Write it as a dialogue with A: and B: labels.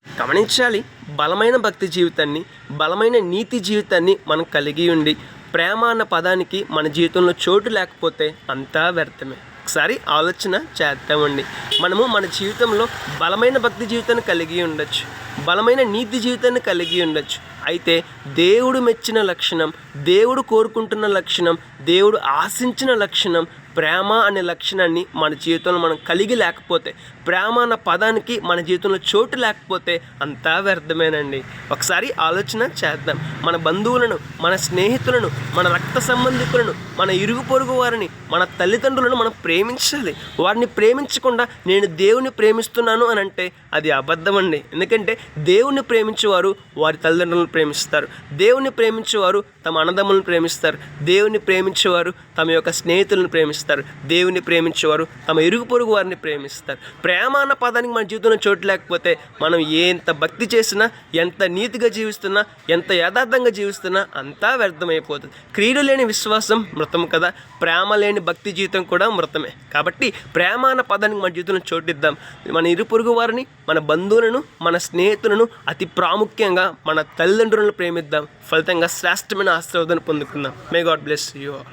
A: గమనించాలి, బలమైన భక్తి జీవితాన్ని, బలమైన నీతి జీవితాన్ని మనం కలిగి ఉండి ప్రేమ అన్న పదానికి మన జీవితంలో చోటు లేకపోతే అంతా వ్యర్థమే. ఒకసారి ఆలోచన చేద్దామండి. మనము మన జీవితంలో బలమైన భక్తి జీవితాన్ని కలిగి ఉండొచ్చు, బలమైన నీతి జీవితాన్ని కలిగి ఉండొచ్చు. అయితే దేవుడు మెచ్చిన లక్షణం, దేవుడు కోరుకుంటున్న లక్షణం, దేవుడు ఆశించిన లక్షణం ప్రేమ అనే లక్షణాన్ని మన జీవితంలో మనం కలిగి లేకపోతే, ప్రేమ అన్న పదానికి మన జీవితంలో చోటు లేకపోతే అంతా వ్యర్థమేనండి. ఒకసారి ఆలోచన చేద్దాం. మన బంధువులను, మన స్నేహితులను, మన రక్త సంబంధికులను, మన ఇరుగు పొరుగు వారిని, మన తల్లిదండ్రులను మనం ప్రేమించాలి. వారిని ప్రేమించకుండా నేను దేవుని ప్రేమిస్తున్నాను అని అంటే అది అబద్ధం అండి. ఎందుకంటే దేవుని ప్రేమించేవారు వారి తల్లిదండ్రులను ప్రేమిస్తారు, దేవుని ప్రేమించేవారు తమ అన్నదమ్ములను ప్రేమిస్తారు, దేవుని ప్రేమించేవారు తమ యొక్క స్నేహితులను ప్రేమిస్తారు, దేవుని ప్రేమించేవారు తమ ఇరుగు పొరుగు వారిని ప్రేమిస్తారు. ప్రేమ అన్న పదానికి మన జీవితంలో చోటు లేకపోతే మనం ఎంత భక్తి చేసినా, ఎంత నీతిగా జీవిస్తున్నా, ఎంత యథార్థంగా జీవిస్తున్నా అంతా వ్యర్థమైపోతుంది. క్రీడ లేని విశ్వాసం మృతం కదా, ప్రేమ లేని భక్తి జీవితం కూడా మృతమే. కాబట్టి ప్రేమ అన్న పదానికి మన జీవితంలో చోటిద్దాం. మన ఇరు పొరుగు వారిని, మన బంధువులను, మన స్నేహితులను, అతి ప్రాముఖ్యంగా మన తల్లిదండ్రులను ప్రేమిద్దాం. ఫలితంగా శ్రేష్టమైన ఆశీర్వాదాన్ని పొందుకుందాం. May God bless you all.